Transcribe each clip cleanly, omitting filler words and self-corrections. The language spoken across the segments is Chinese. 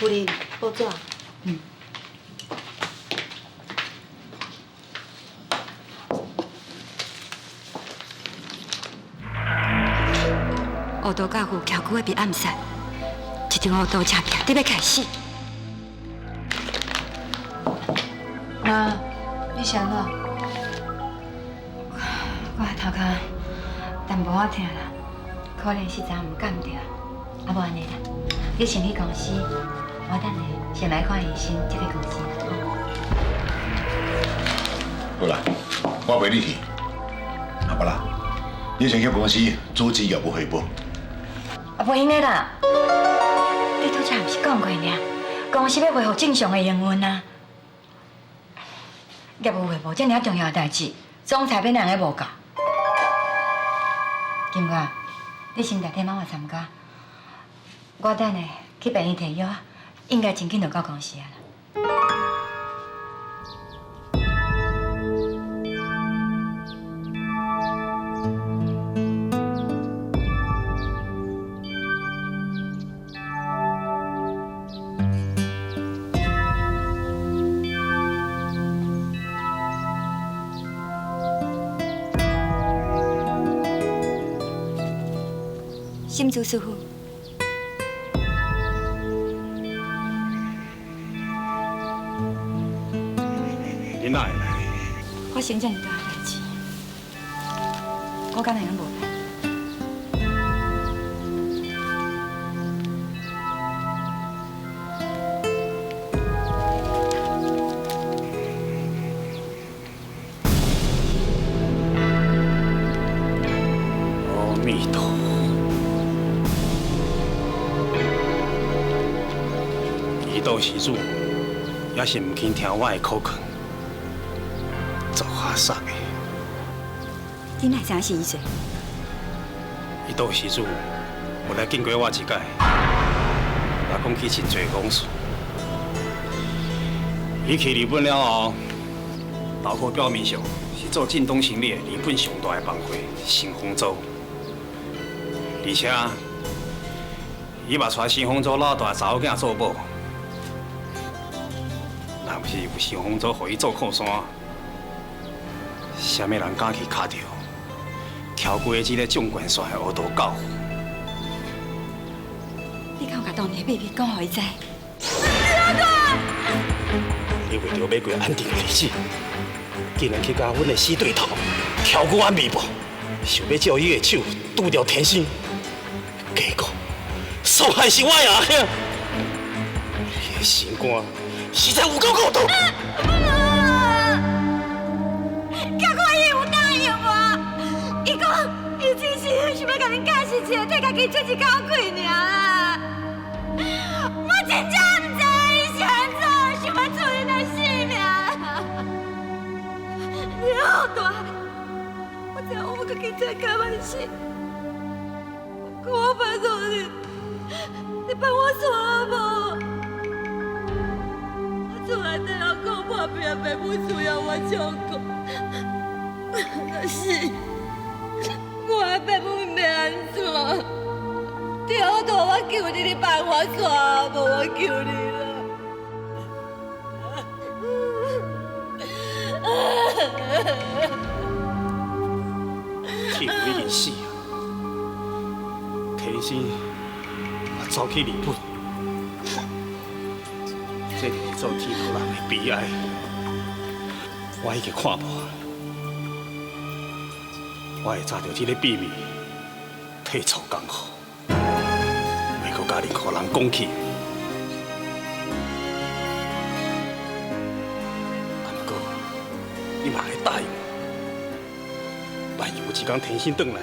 夫人，报纸。乌道教父乔久会被暗杀，一场乌道车拼得要开始。妈，你想哪？我头壳淡薄仔疼啦，可能实在唔干着，啊无安尼啦，你先去公司，我等下先来看医生，再去公司。好啦，我陪你去。啊不啦，你先去公司组织业务汇报。啊，不用的啦，你拄则毋是讲过尔，公司要恢复正常的营运啊。业务汇报这尔重要的代志，总裁免人个无教。金哥，你先代替妈妈参加，我等下去病院摕药，应该真紧就到公司啊啦。心主师傅，你哪会来？我生这么大的代志，我敢会用无来？阿弥陀佛。伊到时阵也是唔肯听我的口劝，做下送的。你哪知是伊做？伊到时阵有来见过我一届，也讲起真侪往事。伊去日本了后，包括表面上是做晋东行李的日本上大的帮会新丰州，而且伊嘛带新丰州老大查某囝做某。若不是有新丰州互伊做靠山，啥物人敢去卡着跳过这个纵贯线的乌道教父？你敢有甲当年秘密讲互伊知？你为着要过安定的日子，竟然去甲阮的死对头跳过安密布，想要借伊的手拄着天心，结果受害是我的阿兄，伊的心肝实在有够孤独。结果伊有答应我，伊讲伊只是想要甲恁解释一个替家己出一口气尔啦。我真正唔知伊是安怎想要出恁的性命。你好大，我知我甲警察开玩笑，我拜托你，你帮我耍无？厝内底人讲破病，爸母需要我照顾，可是我的爸母要安怎？条道我求你，你帮我耍无？我求你了。天父已经死啊，天生也走去日本。这就是做天头人的悲哀，我已经看无啊！我会抓到这个秘密，退出江湖，袂搁甲任何人讲起。啊，不过你嘛会答应我，万一有一天天心转来，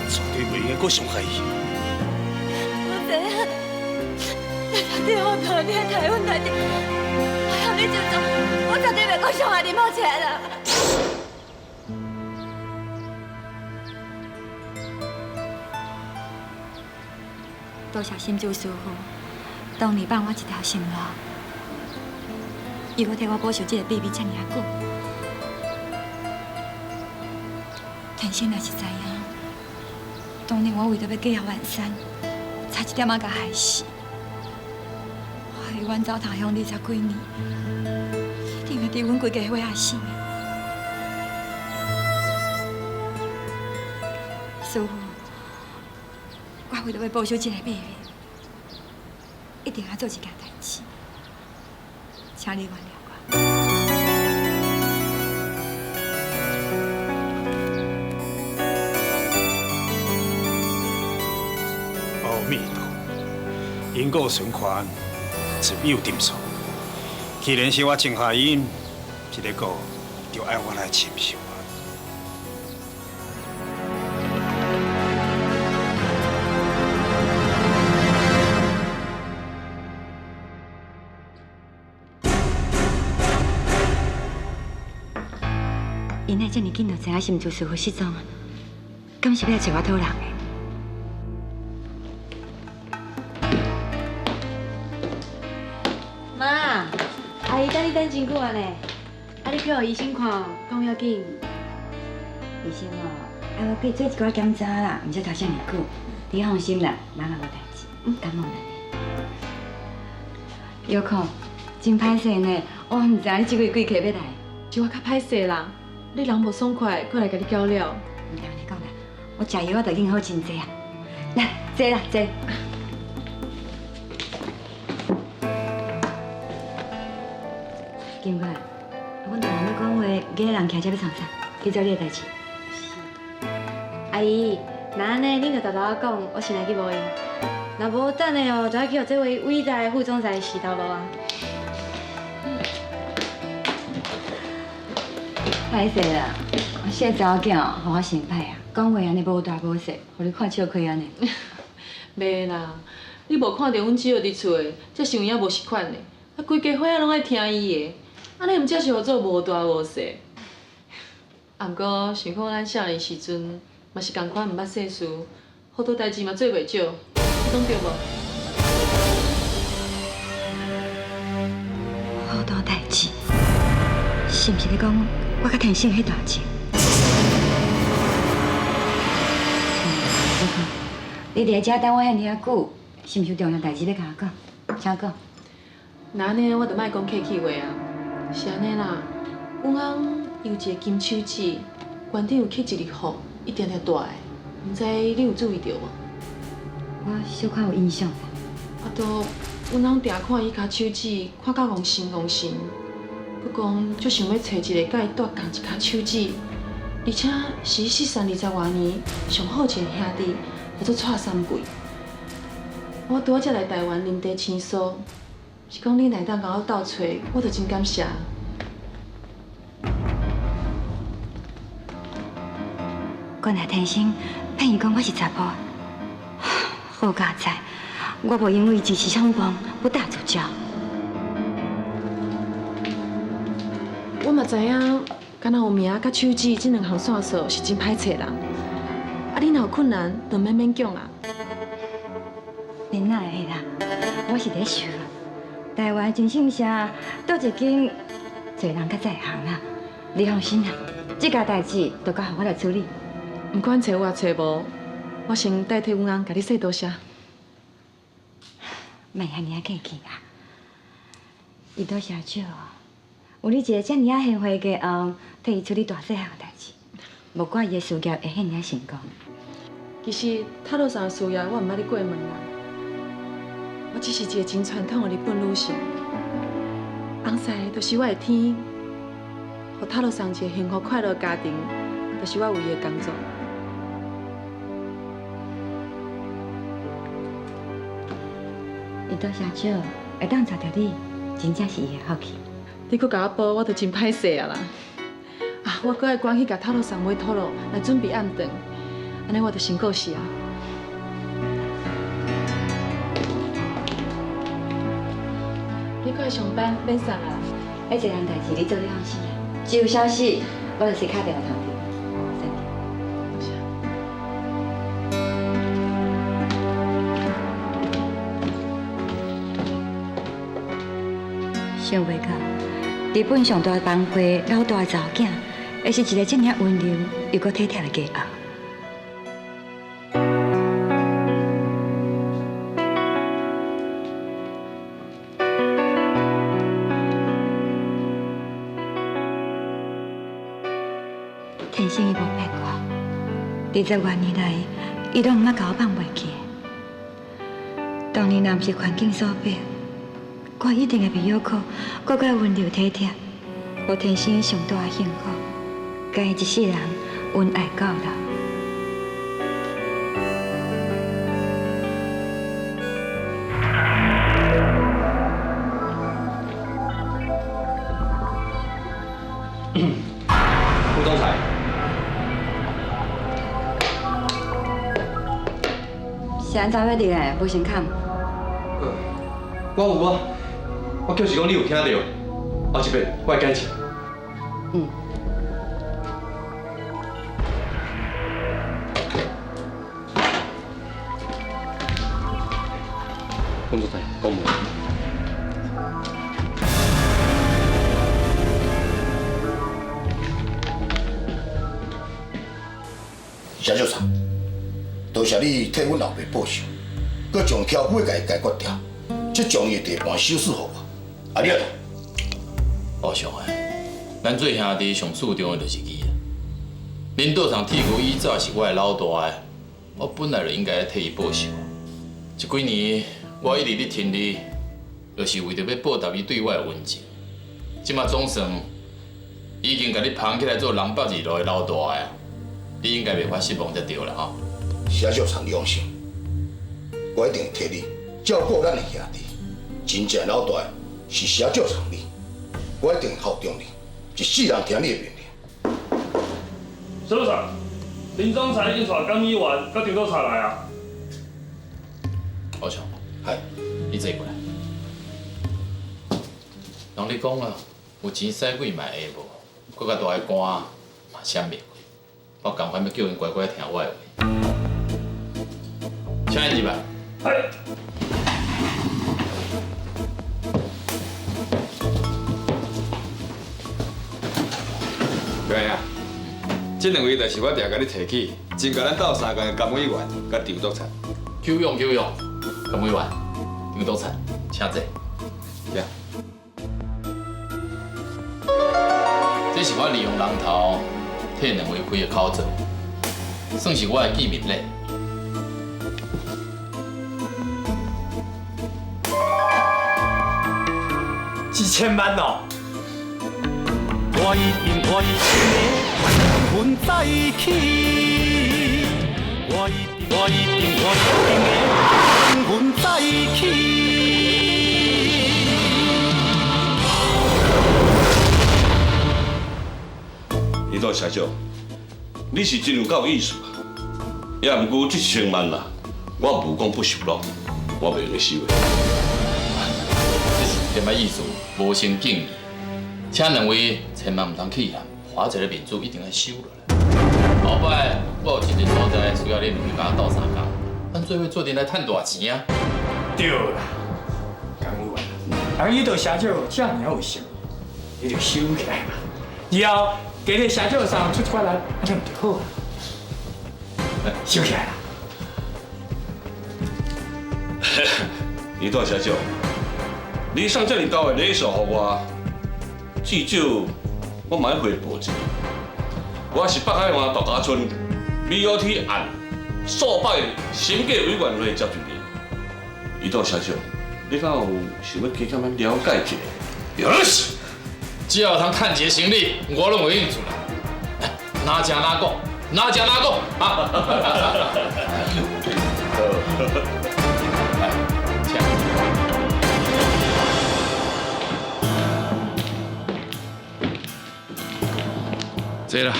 绝对袂用搁伤害伊。我知影。你好大，你喺台湾来的，我向你就做，我绝对袂搁伤害你母亲啦。多谢心主师傅，当年放我一条心路，伊要替我保守这个秘密这么久。天心若是知影，当年我为着要继续完善，差一点仔甲害死。陪阮走他乡20几年，一定会伫阮规家伙仔死。师傅，我为着要报仇这个秘密，一定要做一件代志，请你原谅我。阿弥陀佛，因果循环，自有定数。既然是我种下因，这个果就爱我来承受啊。因奈这么紧就知影新竹师傅失踪啊，敢是要来找我讨人的？妈，阿姨等你等真久啊呢，啊你去互医生看，讲要紧。医生哦，爱我去做一寡检查啦，毋使拖遮尔久。你放心啦，妈妈无代志，感冒啦。有空，真歹势呢，我毋知影你这个月几客要来。是我较歹势啦，你人无爽快，过来甲你交了。毋通安尼讲啦，我食药我就已经好真济啊。来，坐啦，坐。金哥，阮同你讲话，今日人徛遮要创啥？去做你的代志。阿姨，那安尼恁就豆豆仔讲，我先来去无伊。若无等下哦，就要去互这位伟大的副总裁洗头路啊。歹势啦，这查某囝互我心歹啊，讲话安尼无大无小，互你看笑亏安尼。袂啦，你无看到阮姊儿伫厝的，这想也无习惯的，啊，规家伙仔拢爱听伊的，安尼毋则是互做无大无小。啊，毋过想看咱少年时阵，嘛是共款毋捌世事，好多代志嘛做袂少，你讲对无？好多代志，是毋是你讲我甲天性迄大钱？你伫遮等我遐尔久，是毋是有重要代志要甲我讲？请讲。那安尼我就莫讲客气话啊，是安尼啦。阮翁有一个金手指，关顶有刻一粒符，一条条大的，毋知你有注意到无？我小可有印象。啊，都阮翁定看伊骹手指，看甲戆神戆神，佮讲就想要找一个甲伊带同一骹手指，而且是伊失散20多年上好一个兄弟，叫做蔡三贵。我拄仔才来台湾临地签书，是讲你来当甲我斗找，我就真感谢。原来天生骗伊讲我是查甫，好佳哉！我无因为一时冲动不大主教。我嘛知影，敢若有名甲手指这两项线索是真歹找人。啊，你若有困难，就免讲啊。恁哪会啦？我是咧想，台湾征信社倒一间做人较在行啦。你放心啦，这件代志就交予我来处理。不管找有啊找无，我先代替阮翁甲你说多谢。莫安尼啊客气啦，伊多谢少啊。有你一个遮尔啊贤惠的翁，替伊处理大细项代志，无怪伊的事业会遐尔啊成功。其实塔罗上的事业我毋捌你过问啦，我只是一个真传统的日本女性。翁婿就是我的天，互塔罗上一个幸福快乐的家庭，就是我唯一的工作。伊多谢少，会当找到你，真正是伊的福气。你搁甲我报，我就真歹势啊啦！啊，我搁爱赶去甲塔罗上买土路来准备暗顿，安尼我就先告辞啊。你搁爱上班免送啊？迄一项代志你做你放心啦，只有消息我就先打电话通知。想袂到，日本上大帮会老大的查某囝，会是一个这么温柔又阁体贴的家后。天生伊无骗我，20多年来，伊拢毋捌甲我放袂记。当年若毋是环境所逼，我一定会比小可更加温柔体贴，互天生上大的幸福，甲伊一世人恩爱到老。副总裁，是安怎要入来？无先看。我就是讲你有听到，后一遍我会改正。嗯。副总裁，讲无？谢校长，多谢你替阮老爸报仇，佮将挑骨的解决掉，才将伊的地盘收拾好我。啊，你啊，宝兄啊，咱做兄弟上注重的就是义啊。恁岛上铁牛以早是我的老大的，我本来就应该替伊报仇。这几年我一直咧听你，就是为着要报答伊对我的恩情。即马总算已经甲你捧起来做人北二路的老大的啊，你应该袂发失望才对啦吼。谢校长，你放心，我一定会替你照顾咱的兄弟。真正老大的是谢校长你，我一定会效忠你，一世人听你的命令。谢校长，林总裁已经带江议员甲张督察来啊。宝兄，嗨，你坐过来。人咧讲啊，有钱使鬼嘛会无，搁较大个官嘛闪袂过。我赶快要叫因乖乖听我的话。请你入来。嗨。对啊，这两位就是我定甲你提起，真甲咱斗三个监委员甲张督察。久用，监委员，张督察，请坐。呀，这是我利用人头替两位开的口座，算是我的见面礼。几千万哦！我一定会跟阮在一起，我一定会跟阮在一起。李大社长，你是真有够意思啊！也毋过这1000万啦，我无讲不收落，我袂用收的。这摆意思无成敬意，请两位千万唔通气喊，华仔的面子一定要收落来。后摆我有一个所在需要恁两位甲我斗相共，咱做伙做阵来赚大钱啊！对啦，江委员，人伊对社长这么有心，你就收起来嘛。以后加在社长上出一块力，安尼唔就好啊？收起来啦。李大社长，你送这么高的礼数给我，至少我嘛要回报一下。我是北海岸度假村 BOT 案数百审计委员会召集人。李大社长，你敢有想要加减了解一下？有是，只要通趁钱行李，我拢有兴趣啦。哪吃哪讲，哪吃哪讲啊！来，请。坐啦。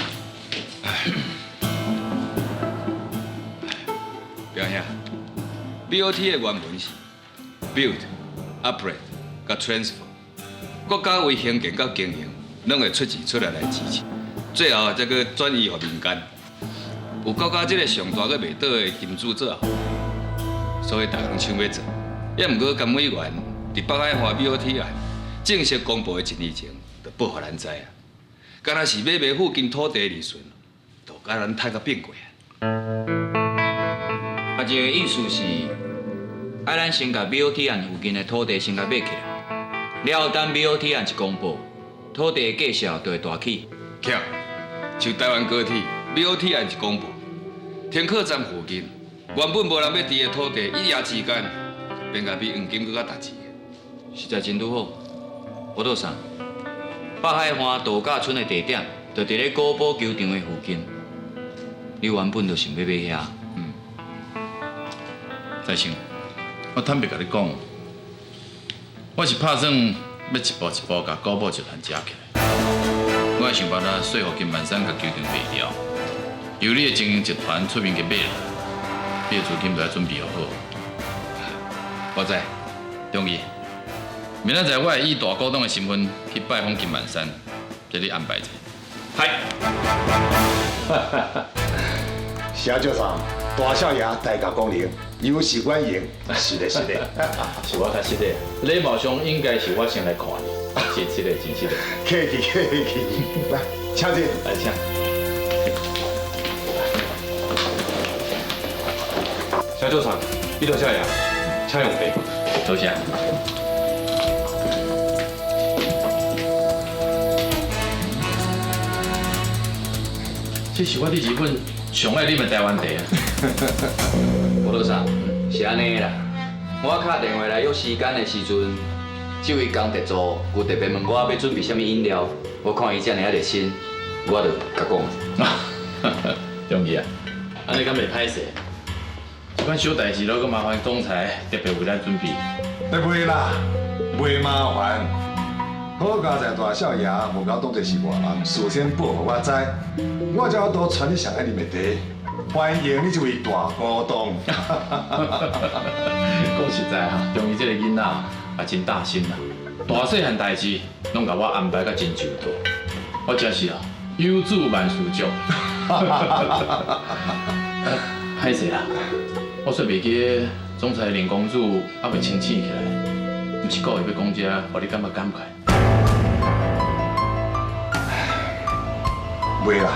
表兄 ，BOT 的原文是 build、operate、甲 transfer， 国家为兴建甲经营，拢会出钱出力来支持，最后再去转移给民间。有国家这个上大个袂倒的金主做后，所以大家抢要做。也毋过监委员伫北海岸 BOT 案正式公布的1年前，就报互咱知啊。敢若是买卖附近土地利润，就甲咱趁甲变过啊。啊，这个意思是，爱咱先甲 BOT 案附近的土地先甲买起来，了等 BOT 案一公布，土地的价值就会大起。巧，像台湾高铁、BOT 案一公布，天客站附近原本无人要伫的土地，一夜之间变甲比黄金更较值钱。实在真拄好。我倒啥？北海岸度假村的地点就伫咧古堡球场的附近。你原本就想要买遐，再生，我坦白甲你讲，我是打算要一步一步甲古堡集团食起来。我会想办法说服金万山甲球场卖掉，由你的经营集团出面去买啦，你的资金就要准备好。我知，中义。明仔载我会以大股东的身份去拜访金万山，叫你安排者。嗨，谢局长，大少爷大驾光临，有事欢迎。是的，是的，是我较实的，礼貌上应该是我先来看你，真实的，真实的。客气客气，来，请进，来请。谢局长，你多少爷，请用杯。多谢。这是我伫日本上爱啉的台湾茶啊！我倒啥？是安尼啦。我敲电话来约时间的时阵，这位工特助有特别问我要准备什么饮料，我看伊遮尔啊热心，我就甲讲。中义啊，安尼敢袂歹势？这款小代志都搁麻烦总裁特别为咱准备。袂啦，袂麻烦。好佳在大少爷无甲我当作是外人，事先报互我知，我才有多传你上爱啉的茶。欢迎你这位大股东。讲实在哈，中义这个囡仔也真大心啦，大细汉代志拢甲我安排甲真周到，我真是啊有主万事足。歹势啦，我煞袂记总裁林公主还袂清醒起来，毋是故意要讲这，互你感觉感慨。袂啦。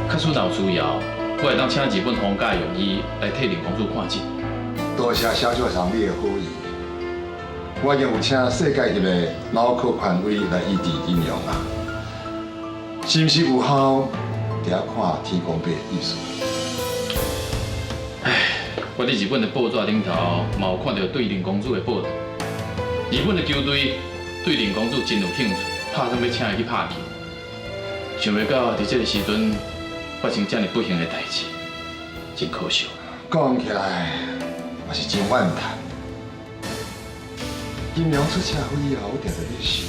假使若有需要，我会当请日本皇家用医来替林公主看诊。多谢小局长你的好意，我已经有请世界级的脑科权威来医治应用啦。是毋是有效？得看天公伯的意思。唉，我伫日本的报纸顶头嘛有看到对林公主的报道。日本的球队对林公主真有兴趣，打算要请伊去拍球。想袂到伫这个时阵发生这么不幸的代志，真可惜。讲起来嘛是真怨叹。金良出社会以后，我常常咧想，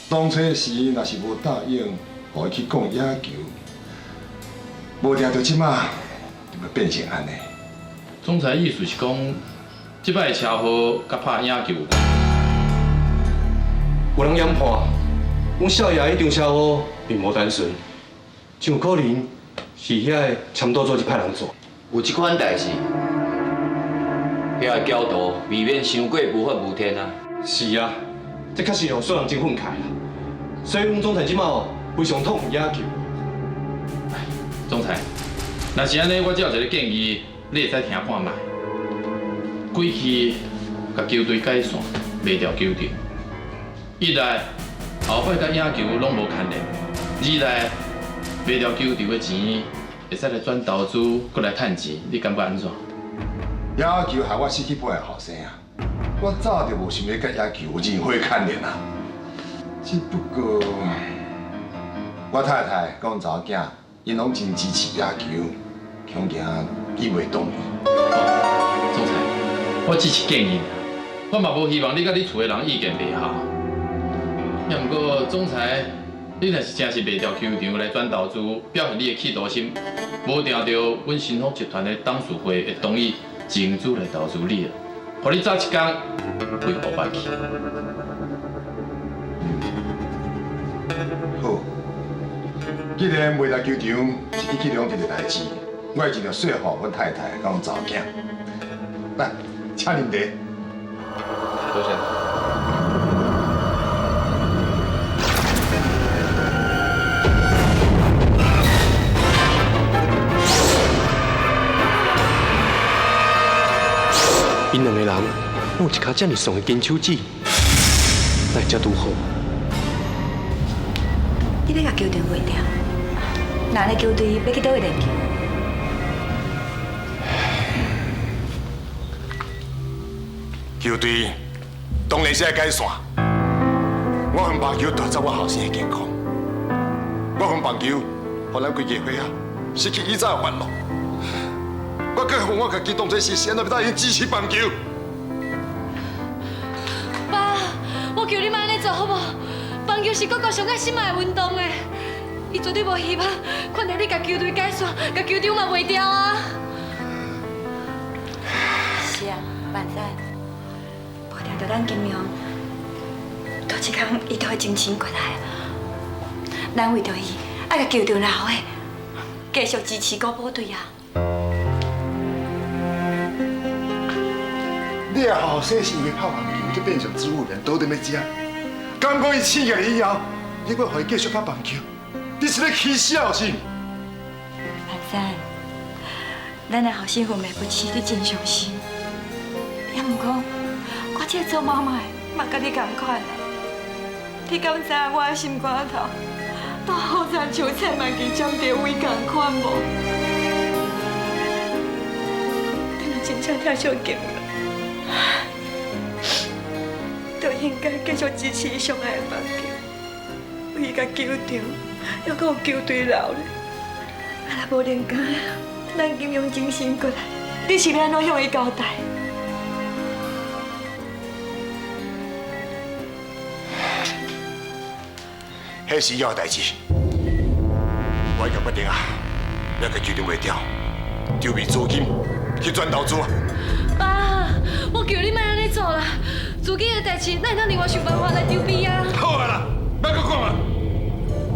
当初时若是无答应，互伊去讲野球，无定到即马就要变成安尼。总裁意思是讲，即摆的车祸甲拍野球有关。有人研判，阮少爷迄场车祸并无单纯，真有可能是遐个参赌组一派人做。有即款代志，遐个教导未免伤过无法无天啊！是啊，这确实让所有人真愤慨啦。所以阮总裁即马非常痛恨野球。总裁，若是安尼，我只有一个建议，你会使听看卖。过去甲球队解散，卖掉球场。一来后摆甲野球拢无牵连；二来卖掉球场的钱，会使来转投资，搁来趁钱，你感觉安怎？野球害我失去半个后生啊！我早就无想要甲野球有任何牵连啊。只不过我太太甲阮查某囝，因拢真支持野球，恐惊伊袂同意。总裁，我只是建议，我嘛无希望你甲你厝的人意见袂合。也毋过，总裁，你若是真是卖掉球场来转投资，表现你的企图心，无定到阮新福集团的董事会会同意金主来投资你，互你早一天恢复捌去。好，既然卖掉球场是一举两得的代志，我会尽量说服阮太太甲阮查某囝。来，请啉茶。多谢。因两个人有一卡这么爽的金手指，来遮拄好。你要甲球队卖掉，哪个球队要去倒位练球？球队当然是要改善。我份棒球夺走我后生的健康，我份棒球互咱规家伙啊失去以前的欢乐。我更互我家己当作是先来答应支持棒球。爸，我求你莫安尼做好无？棒球是哥哥上爱心爱的运动的，伊绝对无希望看到你甲球队解散，甲球场嘛卖掉啊。是啊，万山，无定着咱金阳，到一天伊都会精神过来。咱为着伊，爱甲球场留下，继续支持高部队啊！你也好好细心的拍棒球，就变成植物人，都得要食。敢讲伊醒起来以后，你阁互伊继续拍棒球，你是咧起笑是？万山，咱的后生混袂不起，你真伤心。也毋过，我这做妈妈的嘛，甲你同款啊。你敢知影我的心肝头，到后山树菜嘛，跟张德伟同款无？你若真正疼小金了，就应该继续支持伊上爱的棒球，为伊甲球场，还阁有球队留咧。啊，若无连假，咱金用精神过来，你是要安怎向伊交代？迄是以后的代志，我已经决定啊，要甲球场卖掉，筹备资金去转投资啊。爸，我求你莫安尼做啦，自己的代志，咱当另外想办法来筹备啊。好啊啦，别搁讲啊，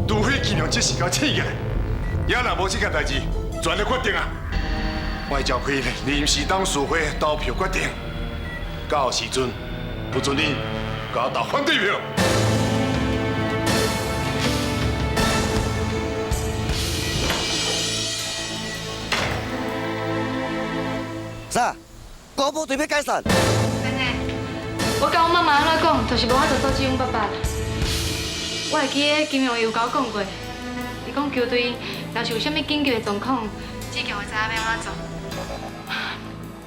除非尽量这时间醒起来，也若无这件代志，全力决定啊。我会召开临时董事会投票决定，到时阵不准你甲我投反对票。啥？高部队要解散？真的，我甲我妈妈安怎讲，就是无法度阻止阮爸爸。我会记得金庸有甲我讲过，伊讲球队若是有啥物紧急的状况，志强会知影要安怎做。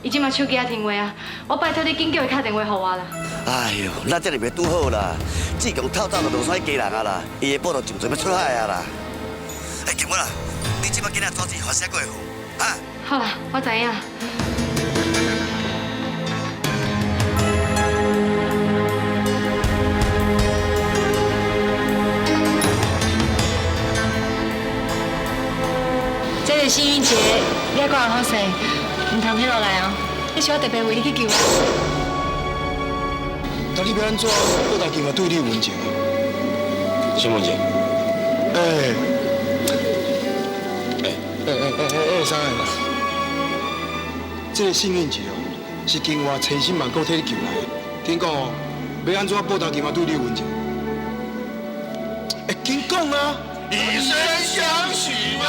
伊即马手机也停话啊，我拜托你紧急的打电话给我啦。哎呦，咱这里袂拄好啦，志强透早就落山家人啊啦，伊的报道就准备出海啊啦。哎，金文啊，你即马今仔组织发写过好啊？好啦，我知影。这个幸运节，你还过得好势，唔通退落来哦。你是我特别为你去救的。那你要安怎报答金嘛对你有恩情啊？什么恩情？啥个啦？这个幸运节哦，是金华千辛万苦替你救来的。听讲哦，要安怎报答金嘛对你有恩情？紧讲啊！以身相许嘛。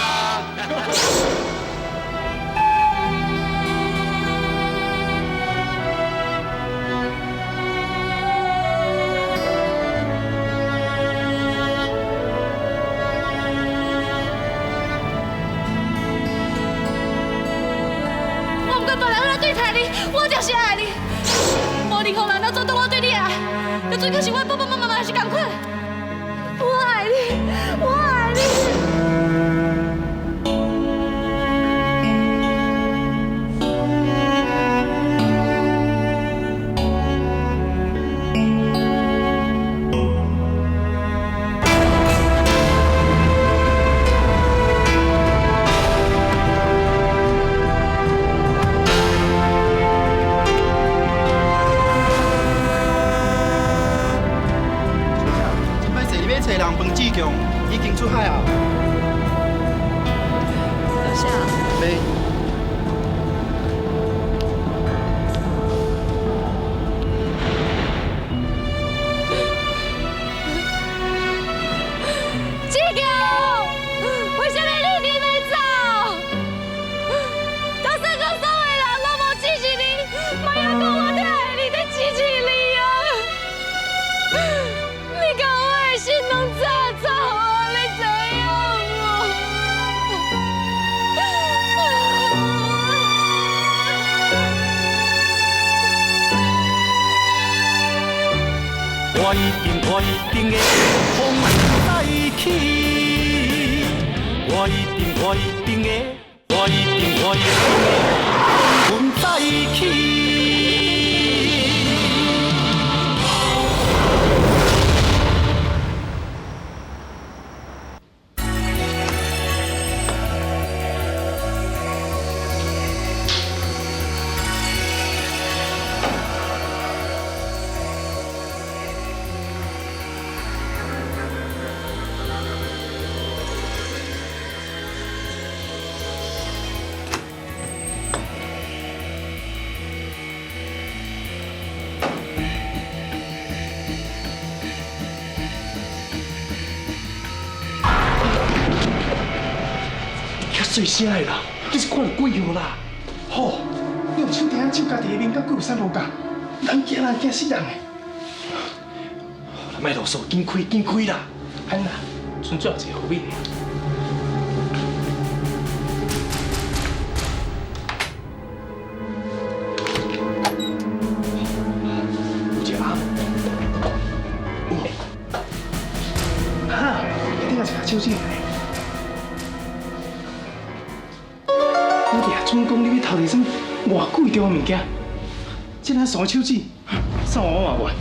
我就是爱你，无任何人能做到我对你的爱，就最可是我的爸爸妈妈也是同款。我爱你，我爱你。我一定会风再起，我一定会风再起。最声的啦，你是看到鬼哦啦！吼，你用手顶下手家己的面甲鬼有啥无共？人惊死人的！莫啰嗦，紧开啦！安啦，剩最后一个好米。有一个暗，哈，一定要一下手指来。总讲你要偷摕什么外贵重的物件？这咱三手指，送我嘛袂？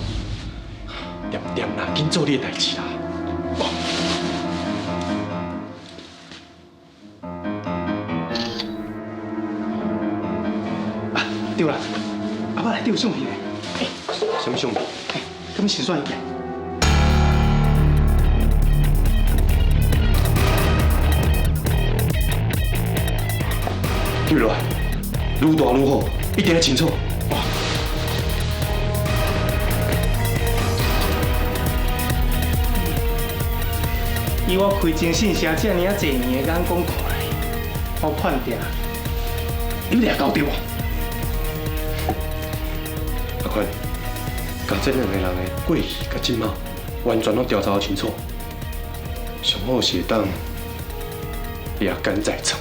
念啦，紧做你的代志啦！啊，对啦，阿爸内底有相片嘞。什么相片？咁先算一个。对了，愈大愈好，一定要清楚。以我开征信社这尔啊侪年的眼光看来，我判定你俩搞对无？阿宽，把这两个人的过去甲今嘛，完全拢调查清楚，上好是会当也敢在场。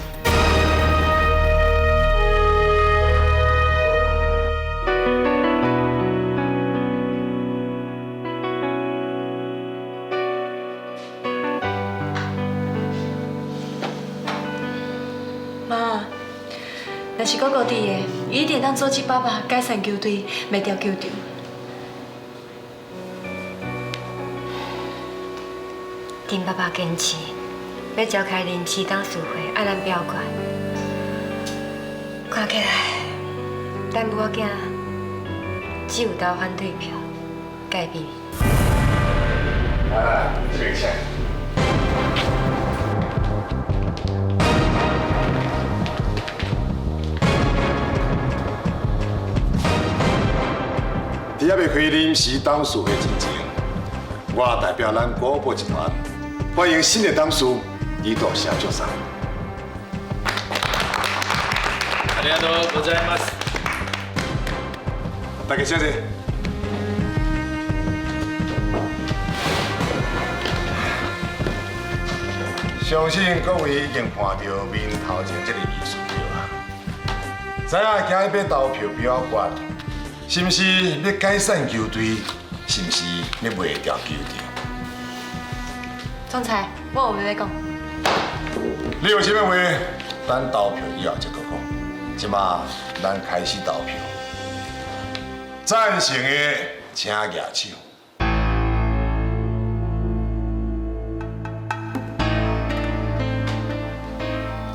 妈，若是哥哥伫的，伊一定当组织爸爸改善球队，卖掉球场。丁爸爸坚持要召开临时董事会，爱咱表决。看起来，咱母仔囝只有投反对票，改变。来，这个钱。伫还未开临时董事会之前，我代表咱国宝集团欢迎新的董事伊岛社長さん。ありがとうございます。大家小姐。相信各位已经看到面头前这个艺术票啊，知影今日要投票表决，是毋是要改善球队，是毋是要卖掉球场？总裁，我有话要讲。你有啥物话，等投票以后再讲。即马咱开始投票，赞成的请举手。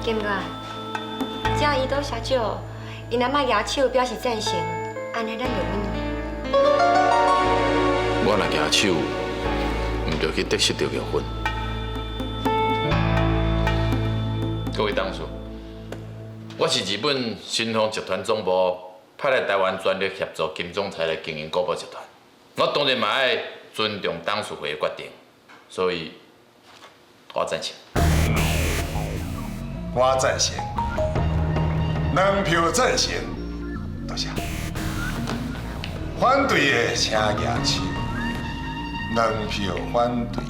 金哥，只要伊岛社长，伊若莫举手表示赞成，安尼咱就免。我若举手，唔着去得失着结婚。各位董事，我是日本新丰集团总部派来台湾全力协助金总裁来经营国宝集团。我当然嘛爱尊重董事会的决定，所以我赞成。我赞成，2票赞成，多谢。反对的请举手，2票反对。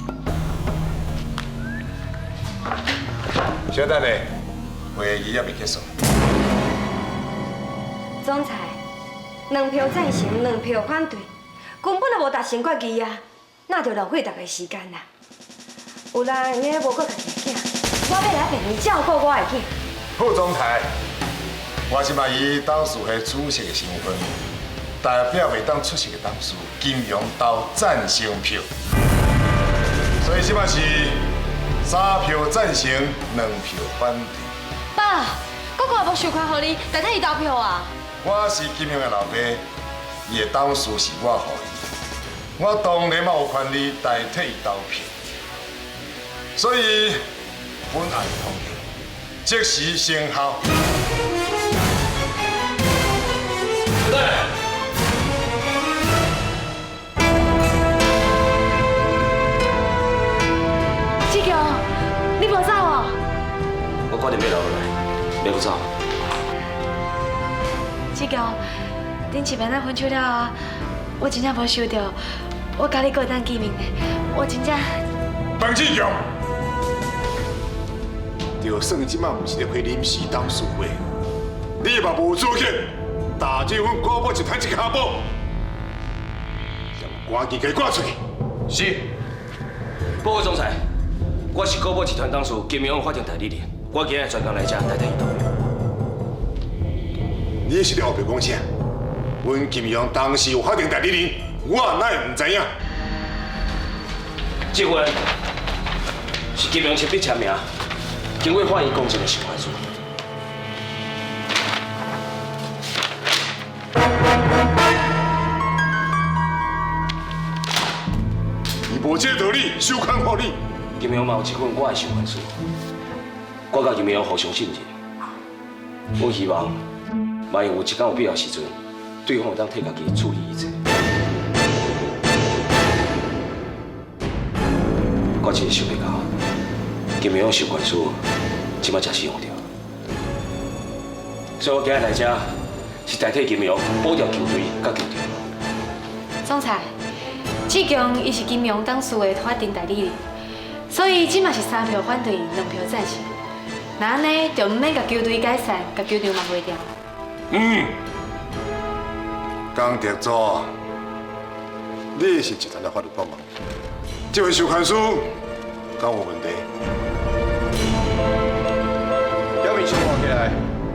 小等咧，会议还未结束。总裁，2票赞成，2票反对，根本就无达成决议啊！那就浪费大家时间啦。有人呢无顾家己的囝，我要来陪你照顾我的囝。副总裁，我即摆以董事会主席的身份，代表未当出席的董事金融投赞成票，所以即摆是3票赞成，2票反对。爸，哥哥也无授权互你代替伊投票啊？我是金融的老爸，伊的董事是我互伊，我当然嘛有权利代替伊投票，所以本案通过，即时生效。志强，你无走哦？我决定要留下来，袂走。志强，顶一摆咱分手了后，我真正无想到，我甲你过当见面的，我真正。彭志强，就算即摆毋是咧开临时董事会，你嘛无资格打这份高宝集团一卡宝，赶紧给赶出去。是，报告总裁，我是高宝集团董事金融法定代理人，我今日专工来这代替伊投票。你是咧后壁讲啥？阮金融当时有法定代理人，我哪会唔知影？这份是金融亲笔签名，经过法院公证的授权书。伊无这道理授权互你。金融嘛有一份我的授权书，我甲金融互相信任。我希望，万一有一天有必要时阵，对方会当替家己处理一切。我真是想不到，金融授权书即摆真使用着，所以我今日来这是代替金融保障球队甲球队。总裁，志强伊是金融董事的法定代理人，所以即嘛是3票反对，2票赞成。那安尼就唔免甲球队解散，甲球队抹袂掉。江德祖，你是集团的法律帮忙，这份授权书敢有问题？表面上看起来，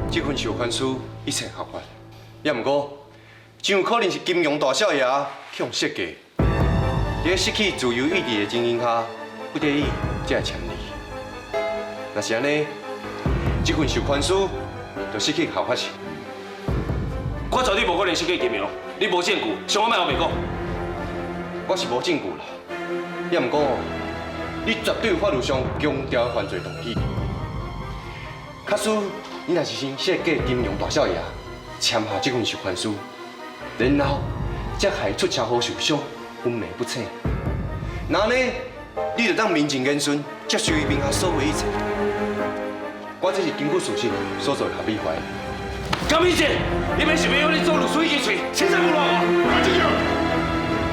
这份授权书一切合法，也毋过，真有可能是金融大少爷去用设计，在失去自由意志的情形下，不得已才会签字。若是安尼，这份授权书就失去合法性。我绝对无可能失去金融，你无证据，像我卖后袂讲。我是无证据啦，也毋过，你绝对有法律上强调的犯罪动机。假使你若是先设计金融大少爷签下这份授权书，然后才害出车祸受伤，昏迷不醒，那呢，你就当名正言顺接受伊名下所有一切。我这是根据事实所做的合理怀疑。江明杰，你们是要用你做律师一嘴，清楚无咯？安志强，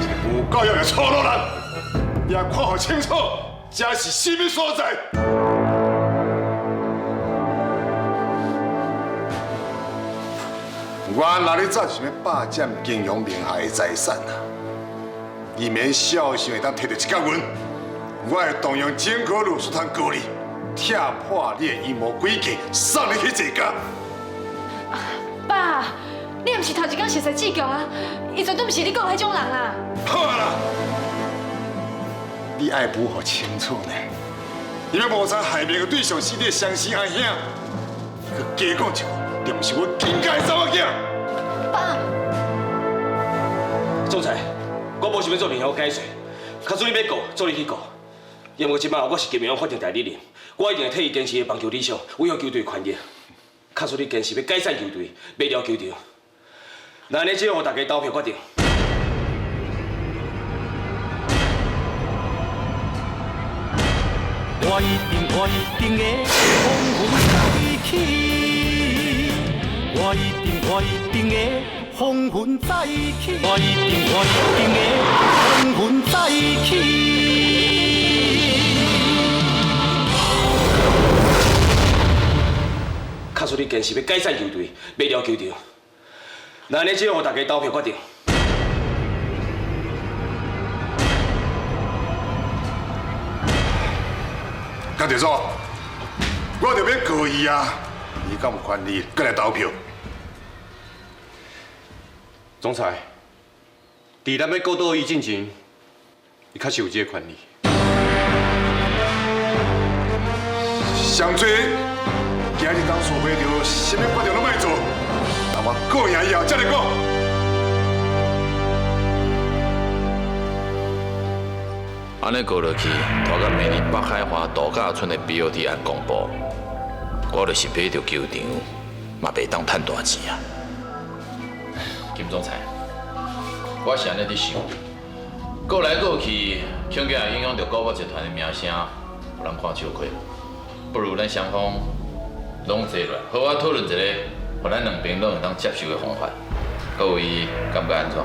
一个无教养的粗鲁人，也看好清楚，这是什么所在？原来你早是要霸占金融名下的财产啊！你免小心会当摕到一角银，我会动用整个律师团告你，踢破你的阴谋诡计，送你去坐监。爸，你毋是头一天熟悉志强啊？伊绝对毋是你讲的迄种人啊！好啊啦，你爱补好清楚呢。你要谋杀害命的对象是你的相思阿兄，佮加讲一句，定是我金家的查某囝。爸，总裁，我无想要做任何解释，假使你要告，做你去告。因为即摆我是金融法定代理人，我一定会替伊坚持的棒球理想，维护球队权益。假使你坚持要解散球队，卖掉球场，那安尼只有大家投票决定。我一定会风云再起，我一定会风云再起，我一定会风云再起。假使你坚持要解散球队，卖掉球场，那安尼只有大家投票决定。看得总，我就要告伊啊！你敢有权利过来投票？总裁，伫咱要告倒伊进前，伊确实有这个权利。上最，今日当所买着，什么决定拢莫做，等我告赢以后才来讲。安尼告落去，拖到明年北海华度假村的 BOT 案公布，我就是买着球场，嘛袂当趁大钱啊！金总裁，我是安尼伫想，告来告去，恐惊会影响到古堡集团的名声，有人看笑亏。不如咱双方拢坐落，好好讨论一个，互咱两边拢会当接受的方法。各位感觉安怎？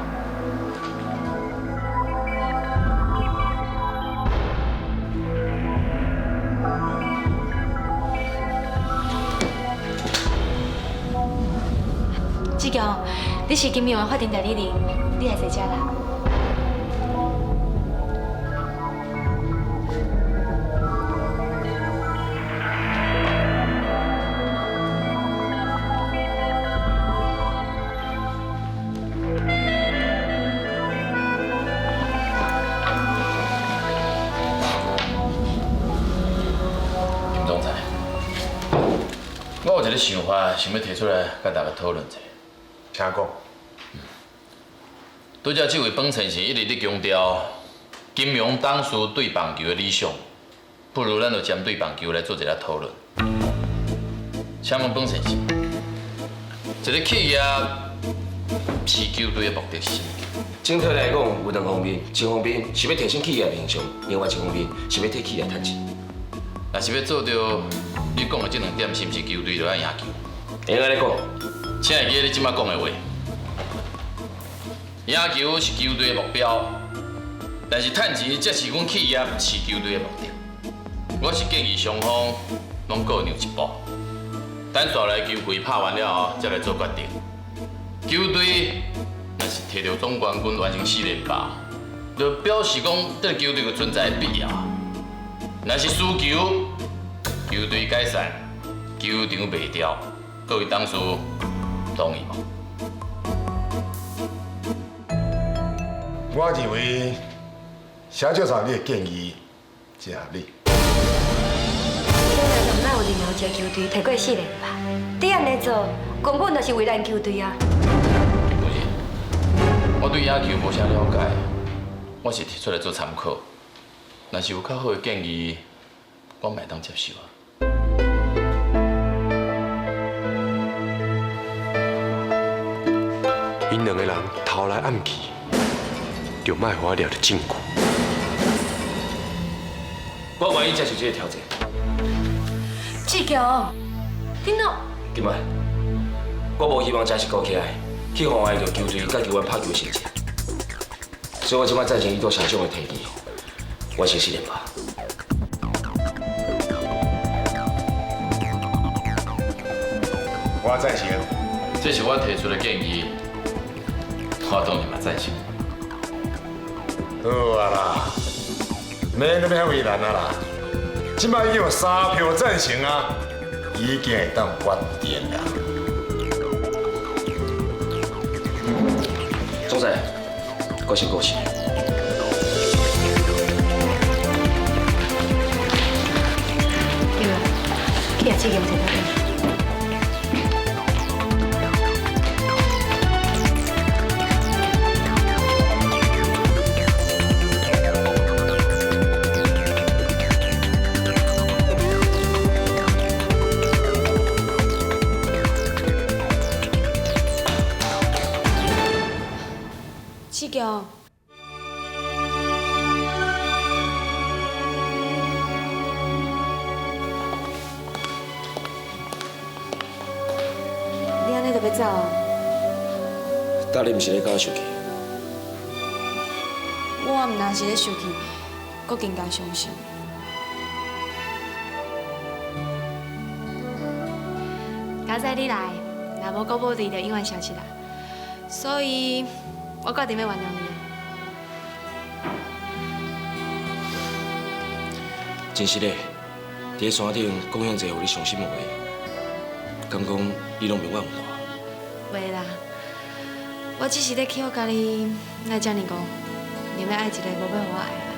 志强，你是金融的法定代理人，你来坐遮啦。金总裁，我有一个想法，想要提出来甲大家讨论一下。请讲。拄则这位本先生一直伫强调金融董事对棒球的理想，不如咱就针对棒球来做一个讨论。请问本先生，一个企业饲球队的目的是？整体来讲有两方面，一方面是要提升企业的形象，另外一方面是要替企业赚钱。若是要做到你讲的这两点，是毋是球队就要赢球？会安尼讲。请会记你即摆讲的话，赢球是球队的目标，但是赚钱才是阮企业饲球队的目的。我是建议双方拢各让一步，等带来球季拍完了后，再来做决定。球队若是摕到总冠军完成4连霸，就表示讲这个球队有存在的必要。若是输球，球队解散，球场卖掉，各位董事。同意吗？我认为社长上你的建议正合理。现在就哪有另外一个球队摕过4连霸？你安尼做，根本就是为难球队啊！不是，我对野球无啥了解，我是提出来做参考。若是有较好的建议，我嘛会当接受啊。因两个人偷来暗去，就莫互我掠着证据。我愿意接受这个条件。志强，你喏，今摆，我无希望真实搞起来，去妨碍到球队甲球员拍球的成绩。所以我即摆赞成伊做社长的提议，完成4连霸。我赞成。这是我提出的建议。我当然嘛赞成。好啊啦，免那么遐为难啊啦，即摆已经有3票赞成啊，已经会当决定啦。总裁，恭喜恭喜！对啊，去夜市验一下。志强，你安尼就要走啊？大你毋是咧搞生气？我毋但是咧生气，阁更加伤心。刚才你来，若无国母队就永远消失啦。所以，我决定要原谅你。真是嘞，伫山顶讲遐济互你伤心的话，敢讲你拢袂怨我？袂啦，我只是咧替我家己来遮尔讲，因为爱一个无要互我爱的人。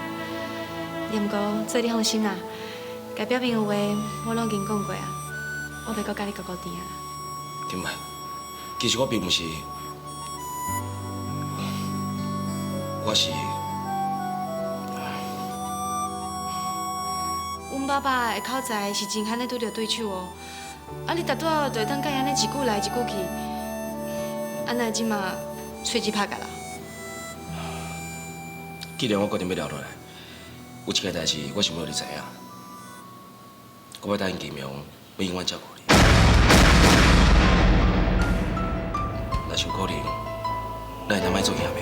念过，做你放心啦，该表明的话我拢已经讲过啊，我袂搁甲你搞甜啊。金麦，其实我并不是，我是。 阮爸爸的口才是真罕咧拄着对手哦，啊你拄倒就会当甲伊安尼一句来一句去，安尼即马喙齿拍甲啦。既然我决定要留落来，有一件代志我想要你知影，我要答应金明，要永远照顾你。若是有可能，咱会当莫做兄妹。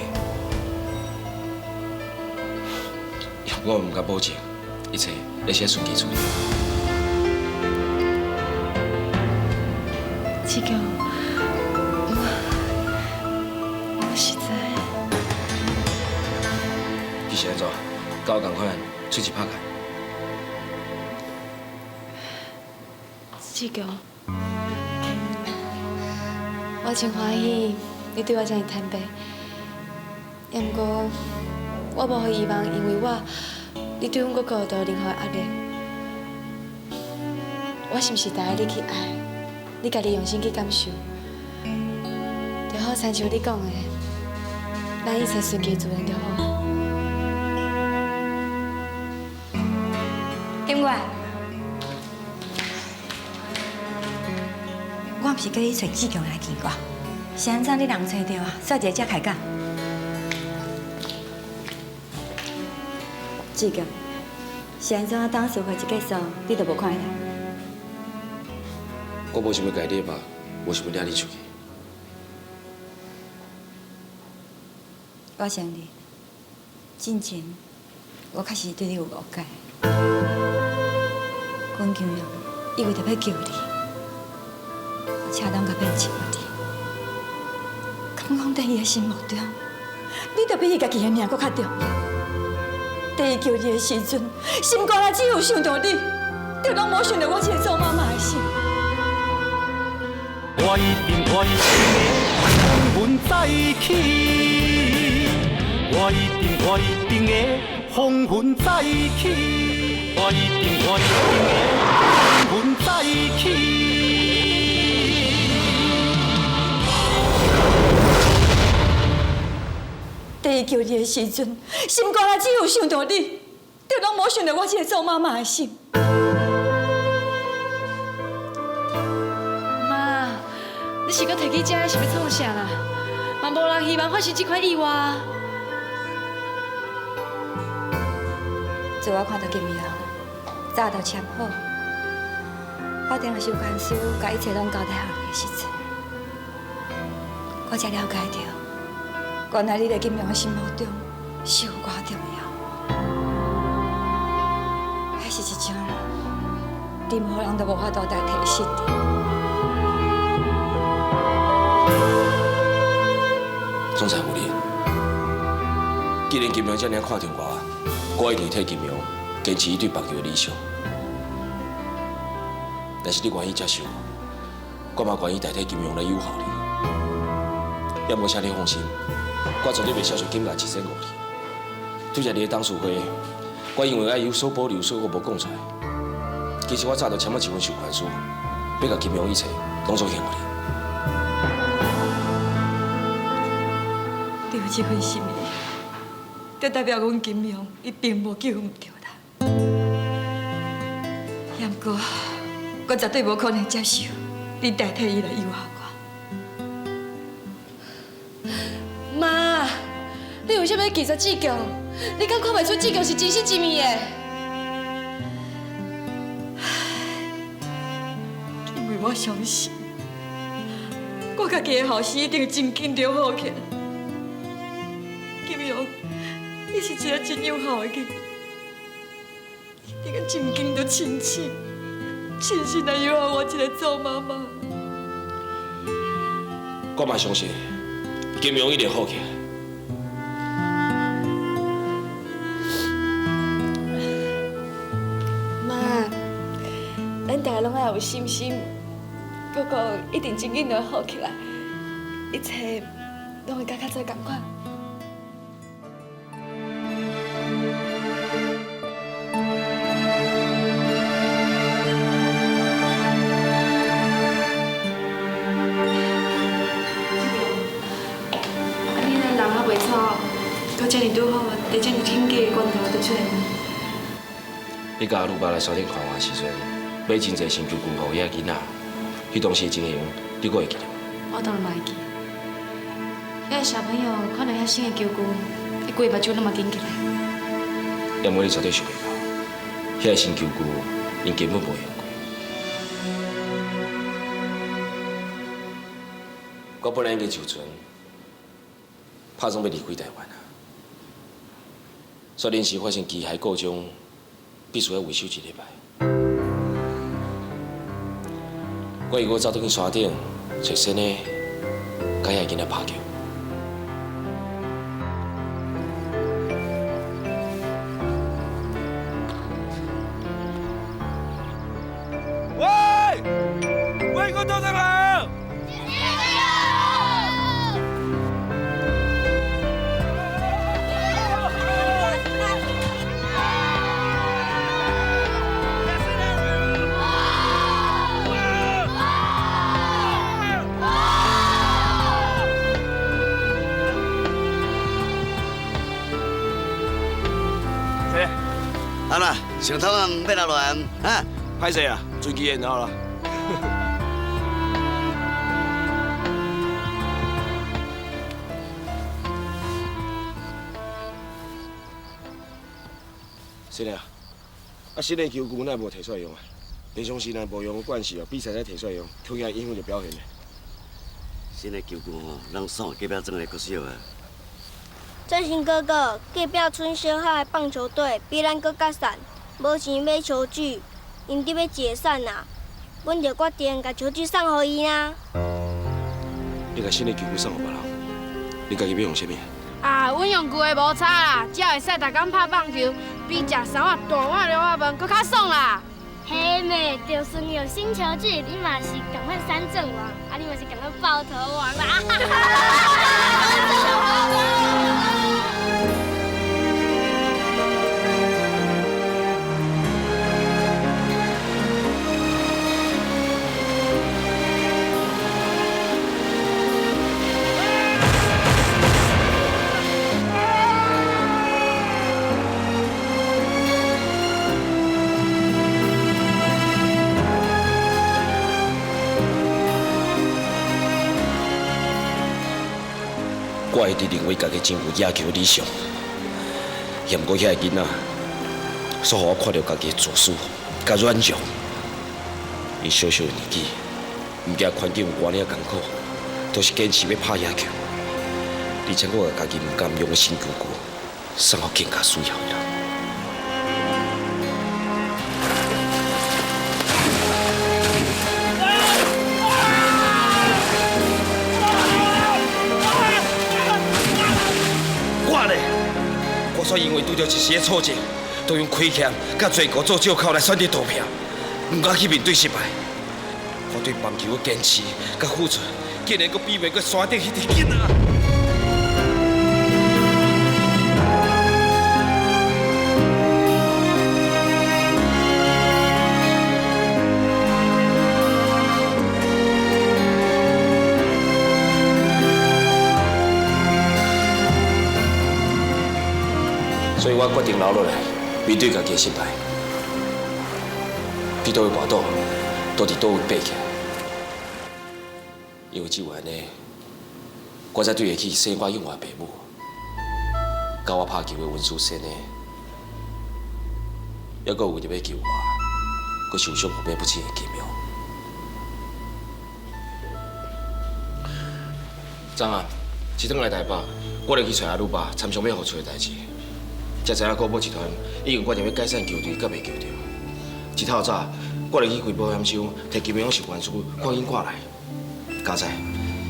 我唔敢保证。 一切会先顺其自然。志强，我实在……你是安怎？甲我同款，喙齿拍开。志强，我真欢喜你对我这样坦白，也毋过我无希望因为我。 你对阮哥哥都有任何压力，我是毋是带你去爱？你家己用心去感受，就好亲像你讲的，咱一切顺其自然就好。金月，我毋是叫你找志强来见我，是安怎你人找到啊？煞一个才开讲。 志强，是安怎当时会一结束，你都无看来？我无想要甲你惹吧，无想要掠你出去。我承认，之前我确实对你有误解。阮金阳以为特要救你，恰当甲变情你。敢讲在伊的心目中，你都比伊家己的命搁较重要。 第一救你的时阵，心肝内只有想到你，就拢无想到我这个做妈妈的心。我一定的风云再起，我一定的风云再起，我一定的风云再起。 第一救你的时阵，心肝内只有想到你，就拢无想到我这个做妈妈的心。妈，你是搁摕去遮是要创啥啦？嘛无人希望发生这款意外。做我看到金阳，早就签好，法庭的收监书甲一切拢交代下来的时阵，我才了解到。 原来你在金阳的心目中是有偌重要，还是一种任何人都无法度代替的信任。总裁夫人，既然金阳这样看重我一定替金阳坚持伊对棒球的理想。但是你愿意接受，我嘛愿意代替金阳来友好你。要么请你放心。 我绝对袂消除金额1.5亿。拄则你的董事会，我因为爱有所保留，所以我无讲出来。其实我早就签了一份授权书，要甲金融一切拢做献互你。你有这份心意，就代表阮金融伊并无叫唔着啦。也毋过，我绝对无可能接受你代替伊来诱惑我。 妈，你为什么要记着志强？你敢看袂出志强是真心真意的？因为我相信，我家己的后事一定真紧就好起来。金阳，你是一个真友好的人，一定真紧就亲切，真心来友好我一个做妈妈。我嘛相信。 金融一定好起来。妈，有信心，哥哥一定真紧就会好起来，一切拢会甲较早同款。你若人还袂错，搁遮尔拄好，伫遮尔天价的罐头就出来。你甲阿鲁爸来山顶看我的时阵，买真侪新球棍互遐囡仔，迄当时的情形，你阁会记得？我当然嘛会记。遐个小朋友看到遐新的球棍，伊规目睭拢嘛紧起来。要么你绝对想袂到，遐个新球棍，因根本无用过。我本来已经就船，拍算要离开台湾啊，所以临时发生机械故障，必须要维修一礼拜。我如果走倒去山顶，找先呢，甲遐囡仔拍球。喂，我到上来。好啦，上头啊，要来乱啊！歹势啊，追机然后啦。是嘞啊，新的球棍哪无摕出来用啊？平常时呢无用惯势哦，比赛才摕出来用，恐惊影响着表现嘞。新的球棍哦，人送隔壁庄的国小啊。振兴哥哥，隔壁村小海的棒球队比咱搁较散，无钱买球具，因伫要解散啊。阮就决定甲球具送互伊啊。你甲新的球棍送互别人，你家己要用啥物？啊，阮用旧的无差啦，只要会使逐工拍棒球，比食3碗大碗的话饭搁较爽啦。嘿妹，就算有新球具，你嘛是赶快三阵王，啊，你嘛是赶快爆头王啦！我一直认为家己真有野球理想，也毋过遐个囡仔，煞互我看到家己的自私、甲软弱。伊小小的年纪，毋惊环境有偌尔艰苦，都是坚持要拍野球。而且我家己毋甘用新球棍送互更加需要的人。我因为拄到一时的挫折，都用亏欠、甲罪过做借口来选择投票，唔敢去面对失败。我对棒球的坚持、甲付出，竟然阁比袂过山顶迄个囡仔。所以我决定留落来，面对家己的失败。伫倒位跋倒，都伫倒位爬起来。因为只有安尼，我才对得起生我养我的爸母，教我拍球的文书生呢，还阁有为着要救我，阁受伤后面不清的奇妙。昨暗一转来台北，我就去找阿鲁爸参详要互出的代志。才知影国宝集团已经决定要解散球队，甲袂球队。一透早，我就去开保险箱，摕金融受关书赶紧挂来。加在，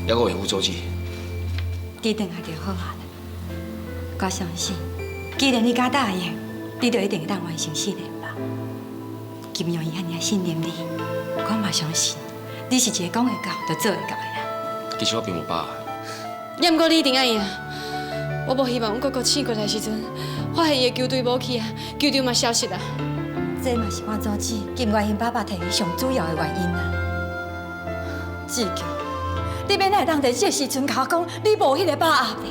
还阁有副组织。你等下就好啊！我相信，既然你敢答应，你就一定会当完成4年吧。金融伊遐尔信任你，我嘛相信，你是一个讲会到就做会到的人。其实我并无把握。要毋过你一定爱赢。我无希望阮哥哥醒过来的时阵，发现伊的球队无去啊，球队嘛消失啊。这嘛是我阻止金元英爸爸摕伊上主要的原因啊。志强，你免来当在这时阵甲我讲你无迄个把握的。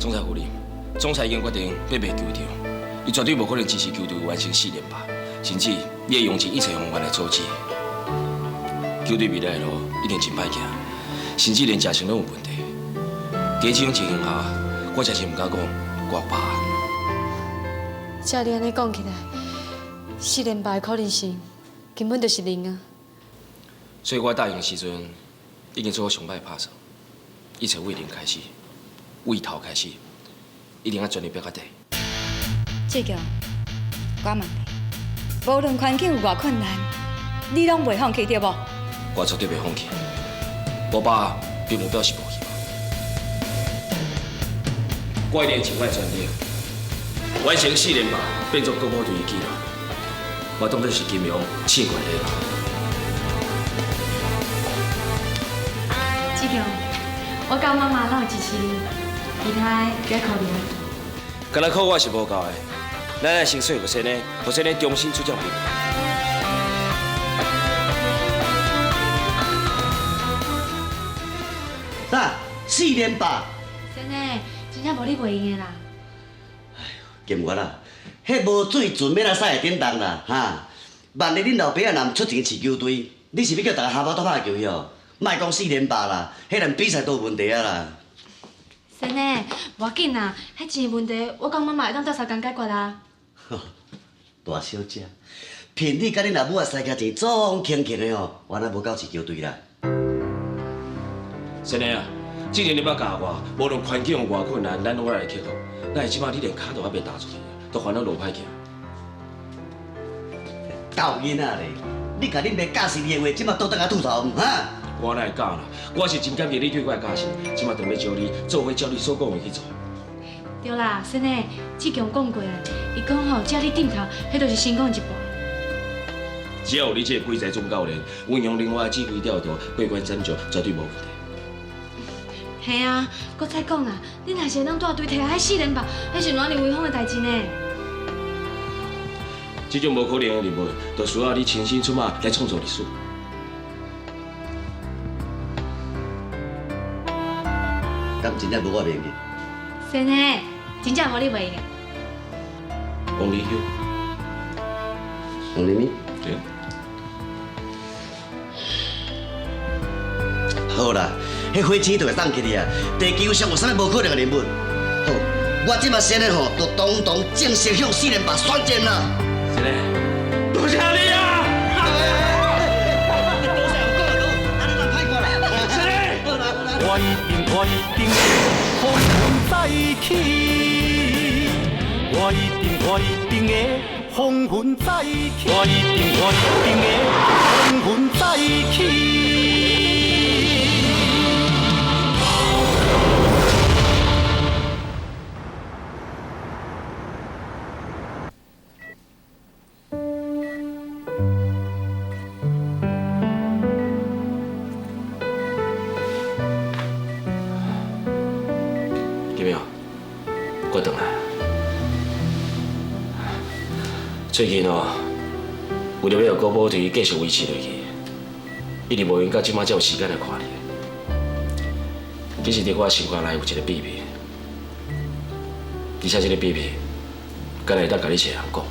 总裁夫人，总裁已经决定要卖球场，伊绝对无可能支持球队完成4连霸，甚至伊会用尽一切方法来阻止。球队未来的路一定真歹行，甚至连食成拢有问题。在这种情形下，我真是唔敢讲我爸。照你安尼讲起来，4连霸的可能性根本就是零啊！所以我答应的时阵，已经做好上歹打算，一切为零开始，为头开始，一定要全力拼到底。志强，我问你，无论环境有偌困难，你拢袂放弃对无？我绝对袂放弃。我爸并无表示无希望，我一定尽我的全力，完成4连霸，变作国宝队的纪录。我当作是金庸醒过来的人。志强，我甲妈妈拢会支持你，其他别考虑。敢若靠我是无够的，咱爱先说服先呢，互先呢重新出战比赛。啥？4连霸？真的，真正无你袂赢的啦。金元啊，迄无水准要来赛会顶当啦，哈！万一恁老爸仔若毋出钱饲球队，你是要叫大家下晡倒拍球哟？莫讲4连霸啦，迄连比赛都有问题啊啦。真的，无要紧啦，迄钱的问题，我甲妈妈会当倒3工解决啦。大小姐，骗你甲恁阿母的赛车钱总轻轻的吼，原来无够饲球队啦。先生啊，既然你要教我，无论环境有偌困难，咱拢要来克服。那是即摆你连脚都还袂踏出去，都烦恼路歹行。狗囡仔咧，你甲恁爸教示你的话，即摆倒转来吐槽哈？我哪会教啦？我是真感谢你对我的教示，即摆当要招你做伙照你所讲的去做。对啦，孙子，志强讲过啊，伊讲吼，只要你点头，迄就是成功一半。只要有你这个鬼才总教练，运用另外指挥调度，过关斩将，绝对无问题。系啊，搁再讲啦，你若是能带队摕下迄4连霸，迄是哪里威风的代志呢？这种无可能的任务，就需要你亲身出马来创造历史。敢真正无我袂赢？孙子，真正无你袂赢。王立休，王立明，对。好啦，迄火车就会送去你啊！地球上有啥物无可能的人物？好，我即马先呢吼，就堂堂正式向4连霸宣战啦！是嘞，多谢你啊！我一定会风云再起，我一定会风云再起，我一定会风云再起。我回来。最近哦，为了要让国宝队继续维持落去，一直无闲到即马才有时间来看你。其实伫我心肝内有一个秘密，而且这个秘密，敢会当甲你一个人讲。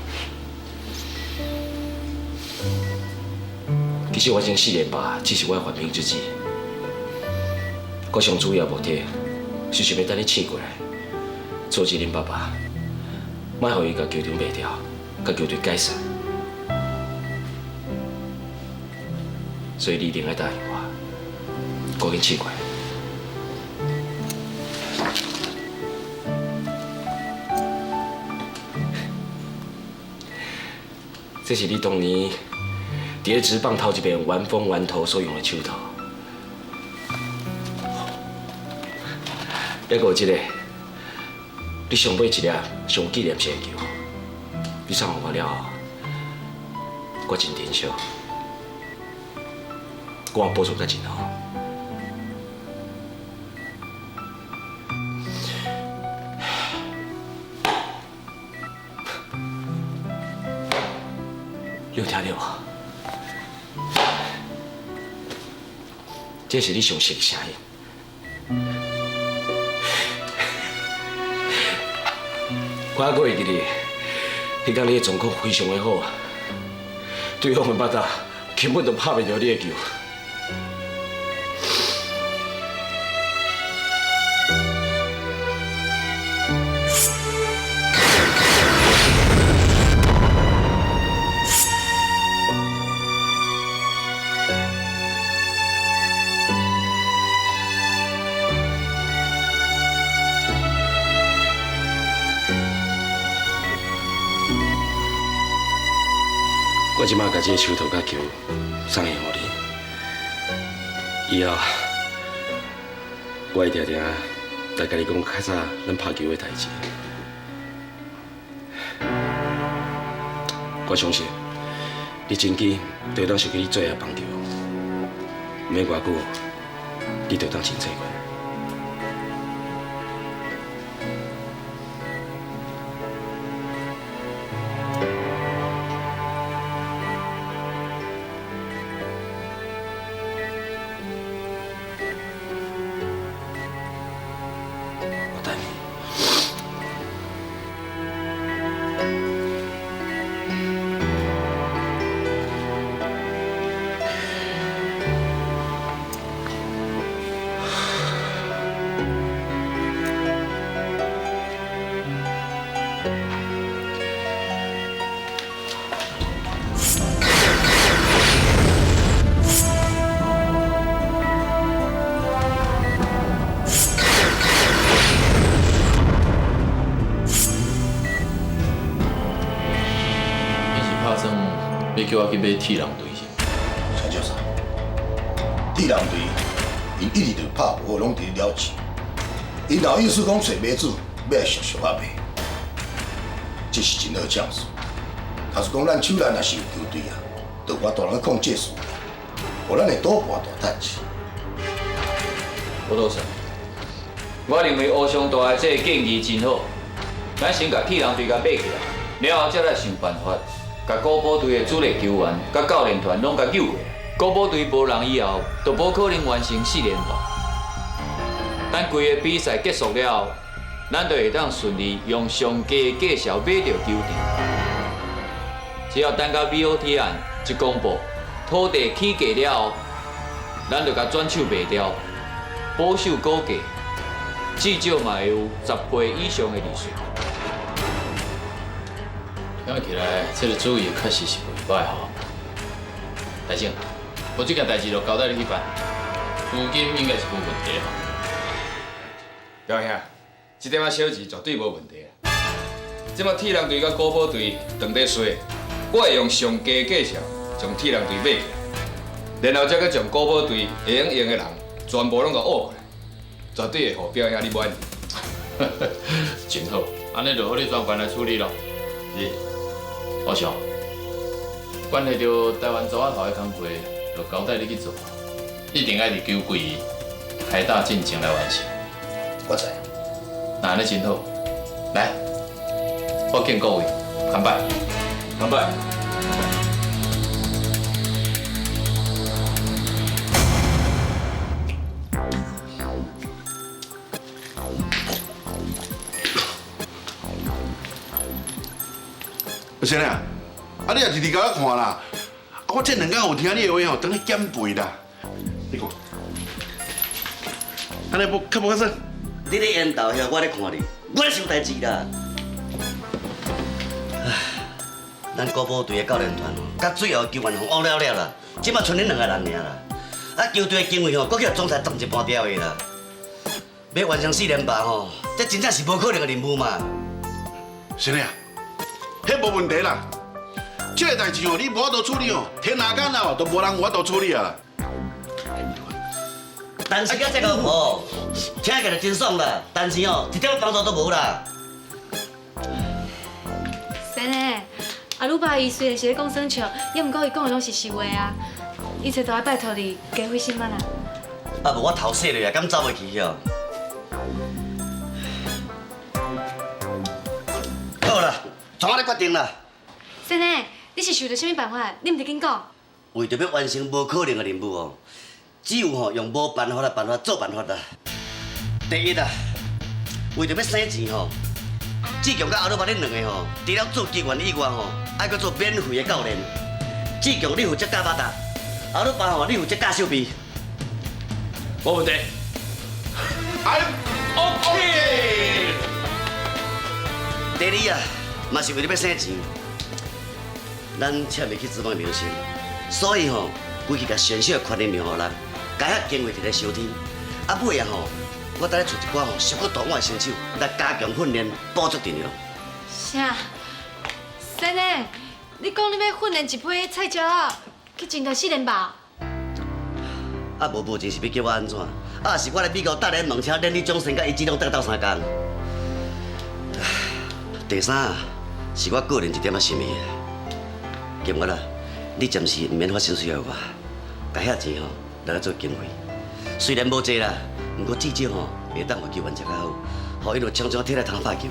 其实完成4连霸只是我的缓兵之计，我上主要目的是想要等你醒过来。阻止恁爸爸，莫互伊甲球场卖掉，甲球队解散。所以你一定要答应我，赶紧醒过来。这是你当年伫咧职棒头一边玩风玩头所用的手套，还有这个。你上买一粒上纪念性的球，你送互我了后，我真珍惜。我补偿才真好。你有听到无？这是你上熟的声音。我还阁会记得，迄天你的状况非常的好，对方的巴达根本就拍袂着你的球。我即马把这个手套甲球送献互你，以后我会定定来甲你讲较早咱拍球的代志。我相信你真紧就会当想起你最爱棒球，毋免偌久，你就当清楚过。要叫我去买铁人队是？陈少啥？铁人队因一直就拍无好，拢伫咧了钱。因老意思讲找买主要来俗俗啊卖，这是真好将士。假使讲咱手内若是有球队啊，就我大人控制事，互咱会赌博大赚钱。吴老师，我认为乌上大的这个建议真好，咱先甲铁人队甲买起来，然后再来想办法。甲古堡队的主力球员、甲教练团拢甲救过来，古堡队无人以后，就无可能完成4连霸。等规个比赛结束了后，咱就会当顺利用上低的价钱买到球场。只要等到 BOT 案一公布，土地起价了后，咱就甲转手卖掉，保守估价，至少嘛会有10倍以上的利润。想起来，这个主意确实是袂歹吼。大正，我这件代志就交代你去办，资金应该是无问题吼。表兄，这点仔小钱绝对无问题啊！即马铁人队甲古堡队当在衰，我会用上低价钱将铁人队买起来，然后再去将古堡队会用的人全部拢甲挖过来，绝对会互表兄你满意。真好，安尼就好你专权来处理咯。是。我想，关系到台湾组仔头的工作，就交代你去做，一定要伫9季开打进前来完成。我知。那安尼真好，来，我敬各位，乾杯！乾杯！先生，你也日日甲我看啦，我这2天有听你的话吼，等你减肥啦。你讲，安尼较无较算。你咧烟斗遐，我咧看你，我咧想代志啦。唉，咱古堡队的教练团吼，甲最后球员互乌了了啦，即马剩恁2个人尔啦。啊，球队的经费吼，搁叫总裁动一半标的啦。要完成4连霸吼，这真正是无可能的任务嘛。先生。迄无问题啦，这个代志哦，你无法度处理哦，天下间啊都无人有法度处理啊。但是这个哦，听起来真爽啦，但是哦，一点帮助都无啦。先生，阿鲁巴伊虽然是咧讲耍笑，也毋过伊讲的拢是实话啊。一切都要拜托你加费心嘛啦。啊无我头洗了啊，敢走袂去哦？好啦，从我咧决定啦。先生，你是想到什么办法？你唔得紧讲。为着要完成无可能的任务哦，只有用无办法的办法做办法啦。第一啊，为着要省钱吼，志强甲阿鲁巴恁两个吼，除了做机关以外吼，还阁做免费的教练。志强你负责教马达，阿鲁巴吼你负责教手臂。没问题。OK。第二啊，嘛是为了要省钱，咱请袂起资本明星。所以吼，规气甲全小的权利让予人，该遐经费摕来收天。啊尾啊吼，我等下出一寡吼俗骨大碗的新手来加强训练，补足阵容。啥？先生，你讲你要训练一批菜鸟啊，去争夺4连霸？啊无钱是要叫我安怎？啊是我来美国带来问请练李宗盛甲伊只拢得斗3工。第三啊，是我个人一点仔心意。金我啦。你暂时唔免发薪水给我，甲遐钱吼，来做经费。虽然无济啦，不过至少吼会当互球员食较好，互伊就常常摕来通拍球。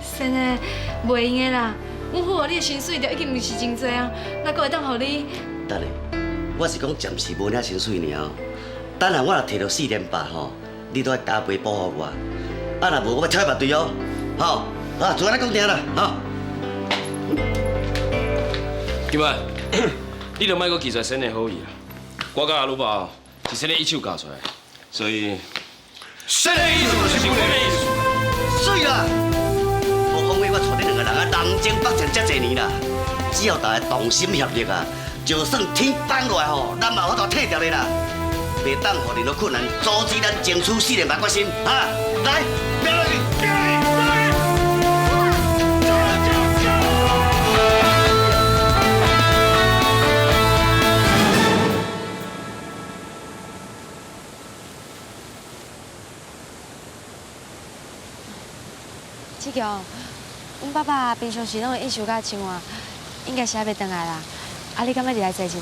先生，袂用的啦，阮付互你的薪水就已经唔是真多啊，哪个会当互你？等下，我是讲暂时无领薪水尔。等下我若摕到4连霸吼，你都要加倍保护我。啊，若无我要跳去别队哦。好，啊，就安尼讲定啦，哈。今晚。你著莫阁记载先的好意啦，我甲阿鲁巴是先的一手教出来，所以先的意思就是我的意思。水啦！无讲话，我带你两个人啊，南征北战遮侪年啦，只要大家同心协力啊，就算天崩落来吼，咱嘛有法度退掉的啦，袂当互任何困难阻止咱争取4连霸决心啊！来，拼落去！志强，阮爸爸平常时拢会应酬甲生活，应该是还袂回来啦。啊，你敢要入来坐一下？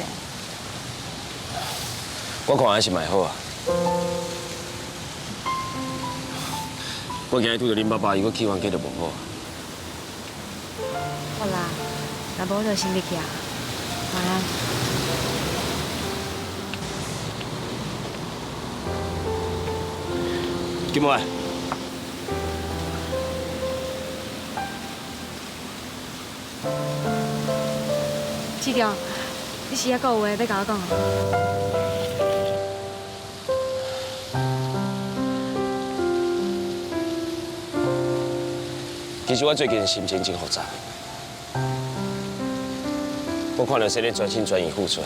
我看还是蛮好啊。我今日拄着恁爸爸，伊个气管过得无好。好啦，若无就先入去啊。晚安。今晚。志强，你是还阁有话要甲我讲哦？其实我最近心情真复杂，我看到生咧专心专意付出，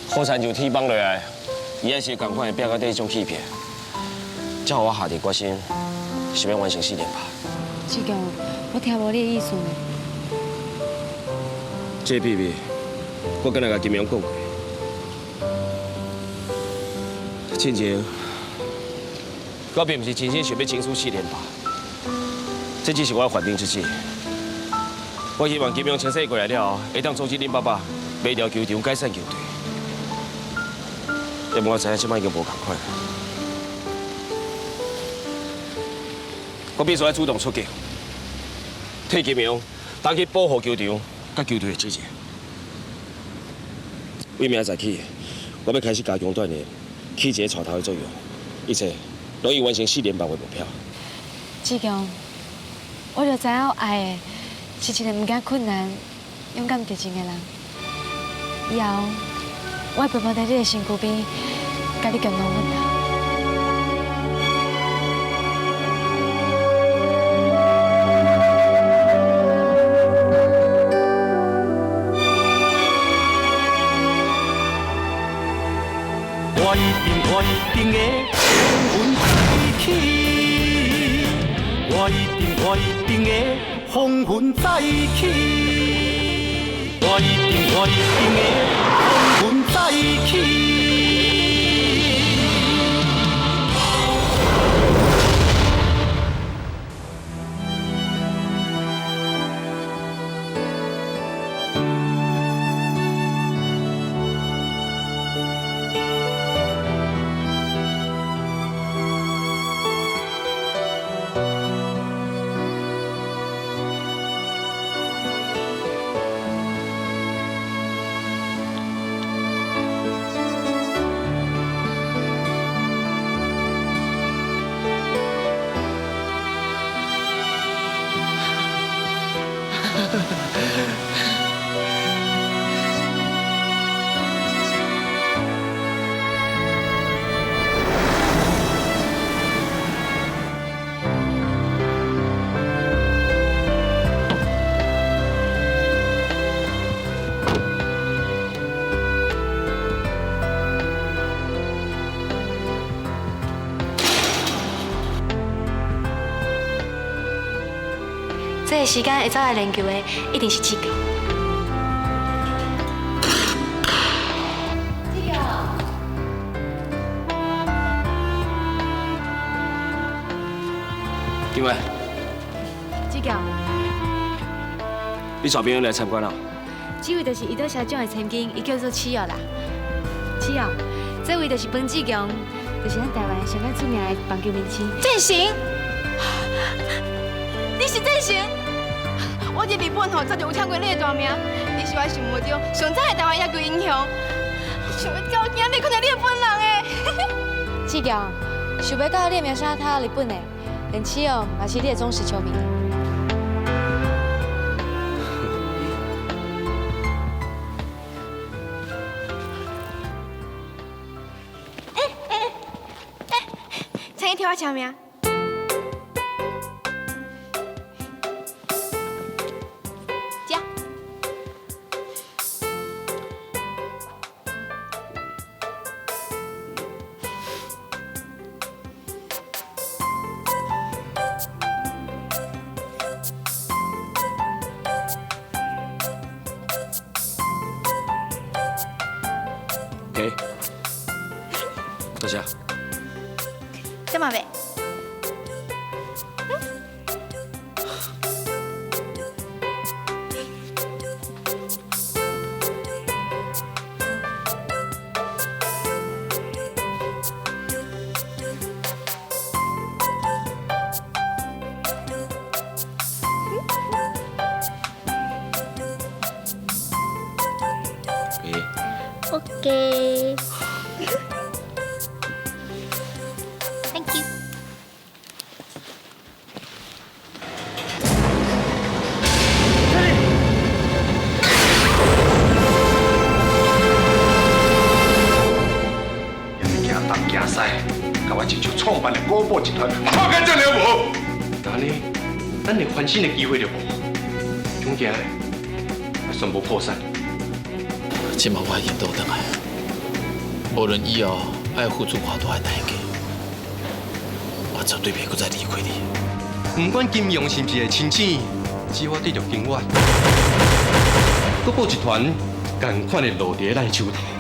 好惨就天崩落来，伊也是同款会拼到底迄种气魄，才互我下定决心，想要完成4连霸。志强，我听无你的意思呢。这秘密，我跟那个金阳讲过。亲情，我并不是真心想要争取4连霸，这只是我的缓兵之计。我希望金阳清洗过来了后，会当阻止恁爸爸卖掉球场、解散球队。因为我知影即摆已经无同款，我必须要主动出击，替金阳当去保护球场。甲球队的支持。为明仔载起，我要开始加强锻炼，起一个带头的作用，一切拢以完成4连霸为目标。志强，我就知影我爱的是一个唔惊困难、勇敢直前的人。以后我会陪伴在你的身躯边，甲你共同奋斗。我一定会风云再起，我一定会风云再起，我一定会风云再起。这个时间会走来练球的，一定是志强。志强，今晚志强，你带朋友来参观了？这位就是伊岛社长的千金，伊叫做七耀啦。七耀，这位就是本志强，就是咱台湾上较出名的棒球明星。振兴，你是振兴？我伫日本吼早就有听过你的大名，你是我想无到上早的台湾野球英雄。想要到今日看到你的本人诶。志强，想要到你的名声他日本的，连七耀嘛是你的忠实球迷。听我签名。这。OK， 多谢。这嘛呗。OK。Thank you。竞赛，甲我亲手创办的国宝集团，看干这了无？那呢，咱连翻身的机会都无，总行全部破产。即嘛我已经倒转来，无论以后爱付出偌大的代价，我绝对袂搁再离开你。不管金融是不是会清醒，只要我得着永远。国宝集团同款的落伫咱手头。